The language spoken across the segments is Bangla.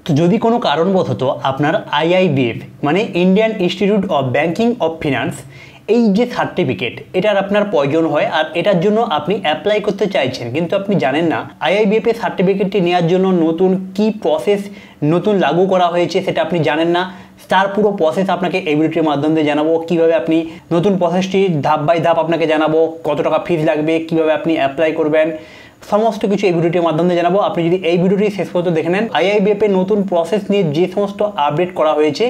তো যদি কোনো কারণবশত আপনার আইআইবিএফ মানে Indian institute of banking of finance এই যে সার্টিফিকেট এটার আপনার প্রয়োজন হয় আর এটার জন্য আপনি অ্যাপ্লাই করতে চাইছেন কিন্তু আপনি জানেন না আইআইবিএফ এর সার্টিফিকেটটি নেওয়ার জন্য নতুন কি প্রসেস নতুন লাগু করা হয়েছে সেটা আপনি জানেন না, তার পুরো প্রসেস আপনাকে এই ভিডিওটির মাধ্যমে জানাবো। কিভাবে আপনি নতুন প্রসেসটি ধাপ বাই ধাপ আপনাকে জানাবো, কত টাকা ফিস লাগবে, কিভাবে আপনি অ্যাপ্লাই করবেন, সমস্ত কিছু এই ভিডিওটির মাধ্যমে জানাবো। আপনি যদি এই ভিডিওটি শেষ পর্যন্ত দেখে নেন, আইআইবিএফ এর নতুন প্রসেস নিয়ে যে সমস্ত আপডেট করা হয়েছে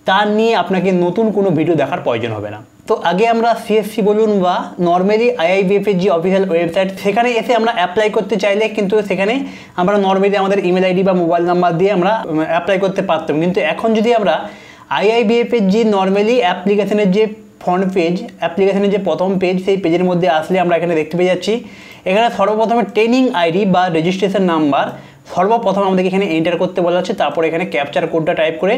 তার নিয়ে আপনাকে নতুন কোনো ভিডিও দেখার প্রয়োজন হবে না। তো আগে আমরা সিএসসি বলুন বা নর্মালি আইআইবিএফ এর যে অফিসিয়াল ওয়েবসাইট সেখানে এসে আমরা অ্যাপ্লাই করতে চাইলে কিন্তু সেখানে আমরা নর্মালি আমাদের ইমেল আইডি বা মোবাইল নাম্বার দিয়ে আমরা অ্যাপ্লাই করতে পারতাম, কিন্তু এখন যদি আমরা আইআইবিএফ এর যে নর্মালি অ্যাপ্লিকেশনের যে ফ্রন্ট পেজ, অ্যাপ্লিকেশনের যে প্রথম পেজ, সেই পেজের মধ্যে আসলে আমরা এখানে দেখতে পেয়ে যাচ্ছি এখানে সর্বপ্রথমে ট্রেনিং আইডি বা রেজিস্ট্রেশন নাম্বার সর্বপ্রথম আমাদেরকে এখানে এন্টার করতে বলা হচ্ছে। তারপর এখানে ক্যাপচার কোডটা টাইপ করে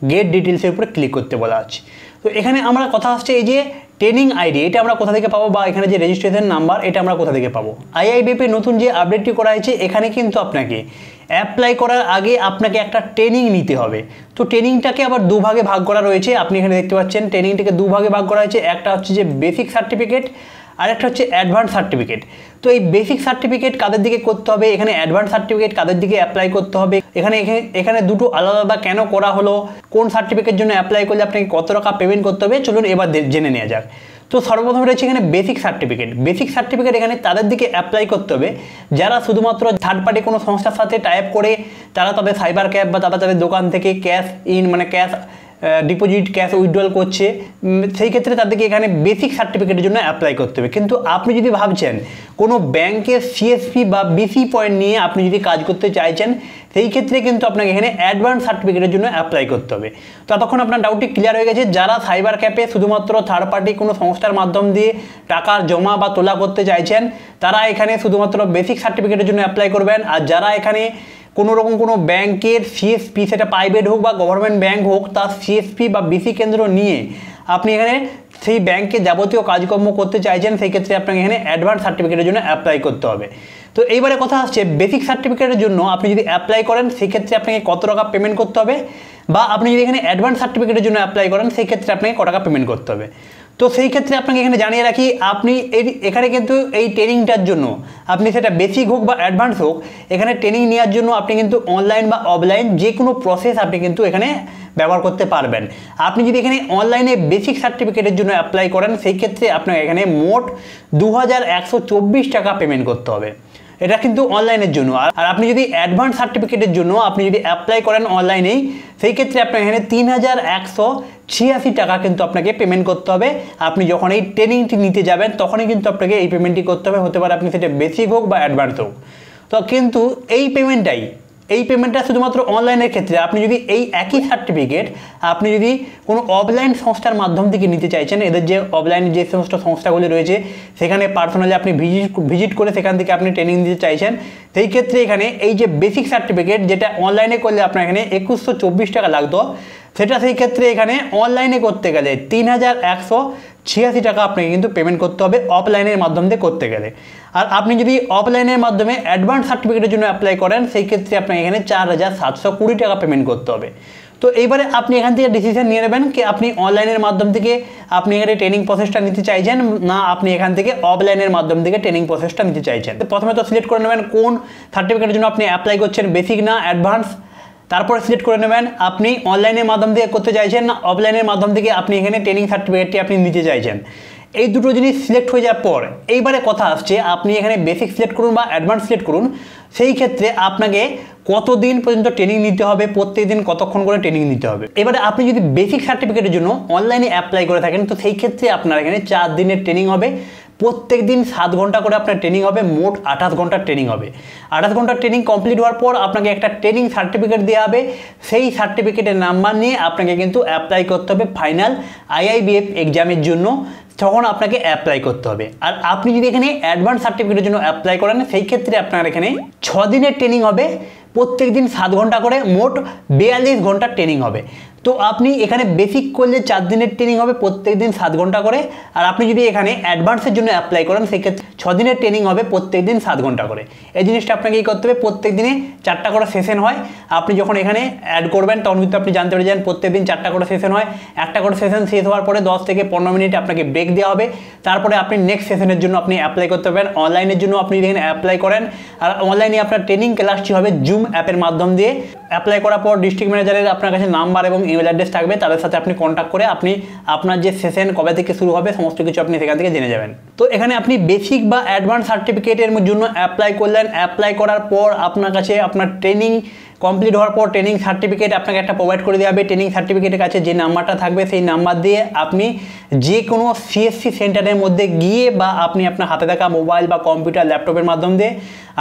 গেট ডিটেলসের উপরে ক্লিক করতে বলা হচ্ছে। তো এখানে আমরা কথা হচ্ছে এই যে ট্রেনিং আইডি এটা আমরা কোথা থেকে পাবো বা এখানে যে রেজিস্ট্রেশন নাম্বার এটা আমরা কোথা থেকে পাবো। আইআইবিএফ এর নতুন যে আপডেটটি করা হয়েছে এখানে কিন্তু আপনাকে অ্যাপ্লাই করার আগে আপনাকে একটা ট্রেনিং নিতে হবে। তো ট্রেনিংটাকে আবার দুভাগে ভাগ করা রয়েছে, আপনি এখানে দেখতে পাচ্ছেন ট্রেনিংটাকে দুভাগে ভাগ করা হয়েছে। একটা হচ্ছে যে বেসিক সার্টিফিকেট আর একটা হচ্ছে অ্যাডভান্স সার্টিফিকেট। তো এই বেসিক সার্টিফিকেট কাদের দিকে করতে হবে, এখানে অ্যাডভান্স সার্টিফিকেট কাদের দিকে অ্যাপ্লাই করতে হবে, এখানে দুটো আলাদা আলাদা কেন করা হলো, কোন সার্টিফিকেটের জন্য অ্যাপ্লাই করলে আপনাকে কত টাকা পেমেন্ট করতে হবে, চলুন এবার জেনে নেওয়া যাক। তো সর্বপ্রথম রয়েছে এখানে বেসিক সার্টিফিকেট। বেসিক সার্টিফিকেট এখানে তাদের দিকে অ্যাপ্লাই করতে হবে যারা শুধুমাত্র থার্ড পার্টি কোনো সংস্থার সাথে টাইপ করে তারা তাদের সাইবার ক্যাব বা তাদের দোকান থেকে ক্যাশ ইন মানে ক্যাশ ডিপোজিট ক্যাশ উইথড্রল করছে, সেই ক্ষেত্রে তাদেরকে এখানে বেসিক সার্টিফিকেটের জন্য অ্যাপ্লাই করতে হবে। কিন্তু আপনি যদি ভাবছেন কোনো ব্যাংকের সিএসপি বা বিসি পয়েন্ট নিয়ে আপনি যদি কাজ করতে চাইছেন সেই ক্ষেত্রে কিন্তু আপনাকে এখানে অ্যাডভান্স সার্টিফিকেটের জন্য অ্যাপ্লাই করতে হবে। ততক্ষণ আপনার ডাউটটি ক্লিয়ার হয়ে গেছে। যারা সাইবার ক্যাপে শুধুমাত্র থার্ড পার্টি কোনো সংস্থার মাধ্যম দিয়ে টাকা জমা বা তোলা করতে চাইছেন তারা এখানে শুধুমাত্র বেসিক সার্টিফিকেটের জন্য অ্যাপ্লাই করবেন। আর যারা এখানে কোনো রকম কোনো ব্যাংকের সিএসপি সেটা প্রাইভেট হোক বা গভর্নমেন্ট ব্যাংক হোক তার সিএসপি বা বিসি কেন্দ্র নিয়ে আপনি এখানে সেই ব্যাংকে যাবতীয় কাজকর্ম করতে চাইছেন সেই ক্ষেত্রে আপনাকে এখানে অ্যাডভান্স সার্টিফিকেটের জন্য অ্যাপ্লাই করতে হবে। তো এইবারে কথা আসছে বেসিক সার্টিফিকেটের জন্য আপনি যদি অ্যাপ্লাই করেন সেক্ষেত্রে আপনাকে কত টাকা পেমেন্ট করতে হবে, বা আপনি যদি এখানে অ্যাডভান্স সার্টিফিকেটের জন্য অ্যাপ্লাই করেন সেই ক্ষেত্রে আপনাকে কত টাকা পেমেন্ট করতে হবে। তো সেই ক্ষেত্রে আপনাকে এখানে জানিয়ে রাখি আপনি এখানে কিন্তু এই ট্রেনিংটার জন্য আপনি সেটা বেসিক হোক বা অ্যাডভান্স হোক এখানে ট্রেনিং নেওয়ার জন্য আপনি কিন্তু অনলাইন বা অফলাইন যে কোনো প্রসেস আপনি কিন্তু এখানে ব্যবহার করতে পারবেন। আপনি যদি এখানে অনলাইনে বেসিক সার্টিফিকেটের জন্য অ্যাপ্লাই করেন সেই ক্ষেত্রে আপনাকে এখানে মোট 2124 টাকা পেমেন্ট করতে হবে, এটা কিন্তু অনলাইনের জন্য। আর আপনি যদি অ্যাডভান্স সার্টিফিকেটের জন্য আপনি যদি অ্যাপ্লাই করেন অনলাইনেই সেই ক্ষেত্রে আপনার এখানে 3186 টাকা কিন্তু আপনাকে পেমেন্ট করতে হবে। আপনি যখন এই ট্রেনিংটি নিতে যাবেন তখনই কিন্তু আপনাকে এই পেমেন্টটি করতে হবে, হতে পারে আপনি সেটা বেসিক হোক বা অ্যাডভান্স হোক। তো কিন্তু এই পেমেন্টটা শুধুমাত্র অনলাইনের ক্ষেত্রে। আপনি যদি এই একই সার্টিফিকেট আপনি যদি কোনো অফলাইন সংস্থার মাধ্যম থেকে নিতে চাইছেন, এদের যে অফলাইন যে সমস্ত সংস্থাগুলি রয়েছে সেখানে পার্সোনালি আপনি ভিজিট করে সেখান থেকে আপনি ট্রেনিং দিতে চাইছেন, সেই ক্ষেত্রে এখানে এই যে বেসিক সার্টিফিকেট যেটা অনলাইনে করলে আপনার এখানে 2124 টাকা লাগতো সেটা সেই ক্ষেত্রে এখানে অনলাইনে করতে গেলে 3186 টাকা আপনাকে কিন্তু পেমেন্ট করতে হবে অফলাইনের মাধ্যম দিয়ে করতে গেলে। আর আপনি যদি অফলাইনের মাধ্যমে অ্যাডভান্স সার্টিফিকেটের জন্য অ্যাপ্লাই করেন সেই ক্ষেত্রে আপনাকে এখানে 4720 টাকা পেমেন্ট করতে হবে। তো এইবারে আপনি এখান থেকে ডিসিশন নিয়ে নেবেন কি আপনি অনলাইনের মাধ্যম থেকে আপনি এখানে ট্রেনিং প্রসেসটা নিতে চাইছেন না আপনি এখান থেকে অফলাইনের মাধ্যম থেকে ট্রেনিং প্রসেসটা নিতে চাইছেন। প্রথমে তো সিলেক্ট করে নেবেন কোন সার্টিফিকেটের জন্য আপনি অ্যাপ্লাই করছেন, বেসিক না অ্যাডভান্স। তারপরে সিলেক্ট করে নেবেন আপনি অনলাইনের মাধ্যম থেকে করতে চাইছেন না অফলাইনের মাধ্যম থেকে আপনি এখানে ট্রেনিং সার্টিফিকেটটি আপনি নিতে চাইছেন। এই দুটো জিনিস সিলেক্ট হয়ে যাওয়ার পর এইবারে কথা আসছে আপনি এখানে বেসিক সিলেক্ট করুন বা অ্যাডভান্স সিলেক্ট করুন, সেই ক্ষেত্রে আপনাকে কতদিন পর্যন্ত ট্রেনিং নিতে হবে, প্রত্যেক দিন কতক্ষণ করে ট্রেনিং নিতে হবে। এবারে আপনি যদি বেসিক সার্টিফিকেটের জন্য অনলাইনে অ্যাপ্লাই করে থাকেন তো সেই ক্ষেত্রে আপনার এখানে 4 দিনের ট্রেনিং হবে, প্রত্যেক দিন 7 ঘন্টা করে আপনার ট্রেনিং হবে, মোট 28 ঘন্টার ট্রেনিং হবে। 28 ঘন্টার ট্রেনিং কমপ্লিট হওয়ার পর আপনাকে একটা ট্রেনিং সার্টিফিকেট দেওয়া হবে, সেই সার্টিফিকেটের নাম্বার নিয়ে আপনাকে কিন্তু অ্যাপ্লাই করতে হবে ফাইনাল আইআইবিএফ এক্সামের জন্য, তখন আপনাকে অ্যাপ্লাই করতে হবে। আর আপনি যদি এখানে অ্যাডভান্স সার্টিফিকেটের জন্য অ্যাপ্লাই করেন সেই ক্ষেত্রে আপনার এখানে 6 দিনের ট্রেনিং হবে, প্রত্যেক দিন 7 ঘন্টা করে মোট 42 ঘন্টার ট্রেনিং হবে। তো আপনি এখানে বেসিক করলে 4 দিনের ট্রেনিং হবে, প্রত্যেক দিন 7 ঘন্টা করে। আর আপনি যদি এখানে অ্যাডভান্সের জন্য অ্যাপ্লাই করেন সেক্ষেত্রে 6 দিনের ট্রেনিং হবে, প্রত্যেক দিন 7 ঘন্টা করে। এই জিনিসটা আপনাকে কী করতে হবে, প্রত্যেক দিনে 4টা করে সেশন হয়। আপনি যখন এখানে অ্যাড করবেন তখন কিন্তু আপনি জানতে পেরে যান প্রত্যেক দিন 4টা করে সেশন হয়। একটা করে সেশন শেষ হওয়ার পরে 10 থেকে 15 মিনিট আপনাকে ব্রেক দেওয়া হবে। তারপরে আপনি নেক্সট সেশনের জন্য আপনি অ্যাপ্লাই করতে পারবেন। অনলাইনের জন্য আপনি এখানে অ্যাপ্লাই করেন, আর অনলাইনে আপনার ট্রেনিং ক্লাসটি হবে জুম অ্যাপের মাধ্যম দিয়ে। অ্যাপ্লাই করার পর ডিস্ট্রিক্ট ম্যানেজারের আপনার কাছে নাম্বার এবং ইমেল অ্যাড্রেস থাকবে, তাদের সাথে আপনি কন্ট্যাক্ট করে আপনি আপনার যে সেশন কবে থেকে শুরু হবে সমস্ত কিছু আপনি সেখান থেকে জেনে যাবেন। তো এখানে আপনি বেসিক বা অ্যাডভান্স সার্টিফিকেটের জন্য অ্যাপ্লাই করলেন। অ্যাপ্লাই করার পর আপনার কাছে আপনার ট্রেনিং কমপ্লিট হওয়ার পর ট্রেনিং সার্টিফিকেট আপনাকে একটা প্রোভাইড করে দেওয়া হবে। ট্রেনিং সার্টিফিকেটের কাছে যে নাম্বারটা থাকবে সেই নাম্বার দিয়ে আপনি যে কোনো সিএসসি সেন্টারের মধ্যে গিয়ে বা আপনি আপনার হাতে থাকা মোবাইল বা কম্পিউটার ল্যাপটপের মাধ্যম দিয়ে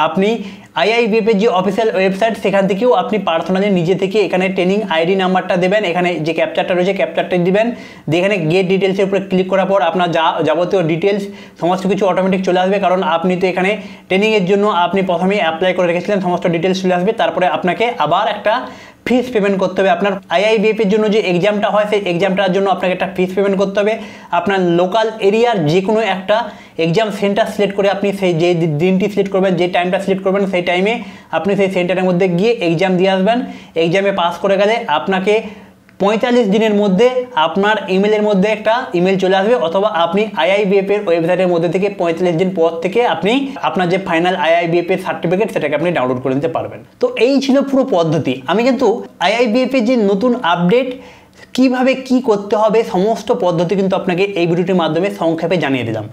আপনি আইআইবিএফের যে অফিসিয়াল ওয়েবসাইট সেখান থেকেও আপনি পার্সোনালি নিজে থেকে এখানে ট্রেনিং আইডি নাম্বারটা দেবেন, এখানে যে ক্যাপচারটা রয়েছে ক্যাপচারটা দিবেন, দিয়ে এখানে গেট ডিটেলসের উপরে ক্লিক করার পর আপনার যাবতীয় ডিটেলস সমস্ত কিছু অটোমেটিক চলে আসবে। কারণ আপনি তো এখানে ট্রেনিংয়ের জন্য আপনি প্রথমেই অ্যাপ্লাই করে রেখেছিলেন, সমস্ত ডিটেলস চলে আসবে। তারপরে আপনাকে আবার একটা ফিস পেমেন্ট করতে হবে। আপনার আইআইবিএফের জন্য যে এক্সামটা হয় সেই এক্সামটার জন্য আপনাকে একটা ফিস পেমেন্ট করতে হবে। আপনার লোকাল এরিয়ার যে কোনো একটা এক্সাম সেন্টার সিলেক্ট করে আপনি সেই যে দিনটি সিলেক্ট করবেন, যে টাইমটা সিলেক্ট করবেন সেই টাইমে আপনি সেই সেন্টারের মধ্যে গিয়ে এক্সাম দিয়ে আসবেন। এক্সামে পাস করে গেলে আপনাকে 45 দিনের মধ্যে আপনার ইমেলের মধ্যে একটা ইমেল চলে আসবে, অথবা আপনি আইআইবিএফের ওয়েবসাইটের মধ্যে থেকে 45 দিন পর থেকে আপনি আপনার যে ফাইনাল আইআইবিএফের সার্টিফিকেট সেটাকে আপনি ডাউনলোড করে নিতে পারবেন। তো এই ছিল পুরো পদ্ধতি। আমি কিন্তু আইআইবিএফের যে নতুন আপডেট কিভাবে কি করতে হবে সমস্ত পদ্ধতি কিন্তু আপনাকে এই ভিডিওটির মাধ্যমে সংক্ষেপে জানিয়ে দিলাম।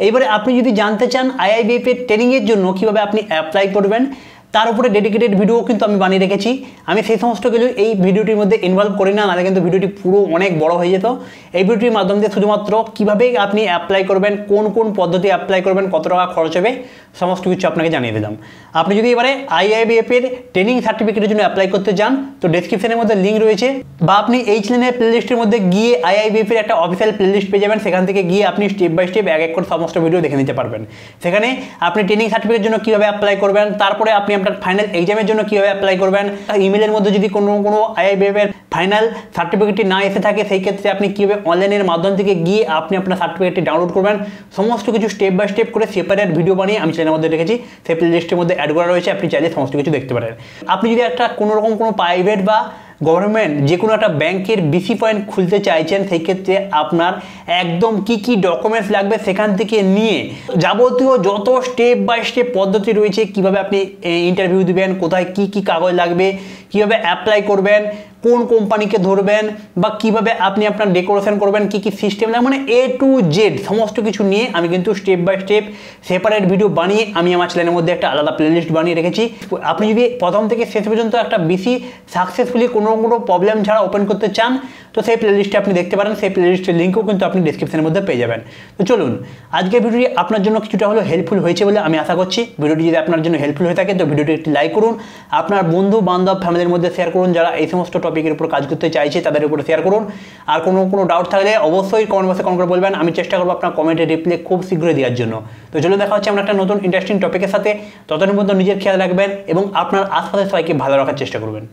এইবারে আপনি যদি জানতে চান আইআইবিএফের ট্রেনিংয়ের জন্য কিভাবে আপনি অ্যাপ্লাই করবেন তার উপরে ডেডিকেটেড ভিডিও কিন্তু আমি বানিয়ে রেখেছি। আমি সেই সমস্ত কিছু এই ভিডিওটির মধ্যে ইনভলভ করি না, নাহলে কিন্তু ভিডিওটি পুরো অনেক বড় হয়ে যেত। এই ভিডিওটির মাধ্যম দিয়ে শুধুমাত্র কীভাবে আপনি অ্যাপ্লাই করবেন, কোন কোন পদ্ধতি অ্যাপ্লাই করবেন, কত টাকা খরচ হবে সমস্ত কিছু আপনাকে জানিয়ে দিলাম। আপনি যদি এবারে আইআইবিএফের ট্রেনিং সার্টিফিকেটের জন্য অ্যাপ্লাই করতে চান তো ডেসক্রিপশনের মধ্যে লিঙ্ক রয়েছে, বা আপনি এই চ্যানেলের প্লেলিস্টের মধ্যে গিয়ে আইআইবিএফের একটা অফিসিয়াল প্লেলিস্ট পেয়ে যাবেন। সেখান থেকে গিয়ে আপনি স্টেপ বাই স্টেপ এক এক করে সমস্ত ভিডিও দেখে নিতে পারবেন। সেখানে আপনি ট্রেনিং সার্টিফিকেটের জন্য কীভাবে অ্যাপ্লাই করবেন, তারপরে আপনি আপনার ফাইনাল এক্সামের জন্য কীভাবে অ্যাপ্লাই করবেন, ইমেলের মধ্যে যদি কোনো আইআইবিএফের ফাইনাল সার্টিফিকেটটি না এসে থাকে সেই ক্ষেত্রে আপনি কীভাবে অনলাইনের মাধ্যম থেকে গিয়ে আপনি আপনার সার্টিফিকেটটি ডাউনলোড করবেন, সমস্ত কিছু স্টেপ বাই স্টেপ করে সেপারেট ভিডিও বানিয়ে আমি চ্যানেলের মধ্যে রেখেছি। সেই প্লেলিস্টের মধ্যে অ্যাড করা রয়েছে, আপনি চাইলে সমস্ত কিছু দেখতে পারেন। আপনি যদি একটা কোনোরকম কোনো প্রাইভেট বা গভর্নমেন্ট যে কোনো একটা ব্যাংকের বিসি পয়েন্ট খুলতে চাইছেন সেই ক্ষেত্রে আপনার একদম কি কি ডকুমেন্টস লাগবে সেখান থেকে নিয়ে যাবতীয় যত স্টেপ বাই স্টেপ পদ্ধতি রয়েছে, কিভাবে আপনি ইন্টারভিউ দিবেন, কোথায় কি কি কাগজ লাগবে, কিভাবে অ্যাপ্লাই করবেন, কোন কোম্পানিকে ধরবেন, বা কিভাবে আপনি আপনার ডেকোরেশন করবেন, কি কি সিস্টেম লাগবে, মানে A to Z সমস্ত কিছু নিয়ে আমি কিন্তু step by step separate video বানিয়ে আমি আমার চ্যানেলের মধ্যে একটা আলাদা প্লেলিস্ট বানিয়ে রেখেছি। আপনি যদি প্রথম থেকে শেষ পর্যন্ত একটা বিসি সাকসেসফুলি কোনো প্রবলেম ছাড়া ওপেন করতে চান তো সেই প্লেলিস্টে আপনি দেখতে পারেন। সেই প্লেলিস্টের লিঙ্কও কিন্তু আপনি ডিসক্রিপশনের মধ্যে পেয়ে যাবেন। তো চলুন, আজকের ভিডিওটি আপনার জন্য কিছুটা হলেও হেল্পফুল হয়েছে বলে আমি আশা করছি। ভিডিওটি যদি আপনার জন্য হেল্পফুল হয়ে থাকে তো ভিডিওটি একটি লাইক করুন, আপনার বন্ধু বান্ধব ফ্যামিলির মধ্যে শেয়ার করুন, যারা এই সমস্ত টপিকের উপর কাজ করতে চাইছে তাদের উপরে শেয়ার করুন। আর কোনো ডাউট থাকলে অবশ্যই কমেন্ট বক্সে কমেন্ট করে বলবেন, আমি চেষ্টা করবো আপনার কমেন্টে রিপ্লাই খুব শীঘ্রই দেওয়ার জন্য। তো চলুন, দেখা হচ্ছে আমরা একটা নতুন ইন্টারেস্টিং টপিকের সাথে। ততদিন পর্যন্ত নিজের খেয়াল রাখবেন এবং আপনার আশপাশের সবাইকে ভালো রাখার চেষ্টা করবেন।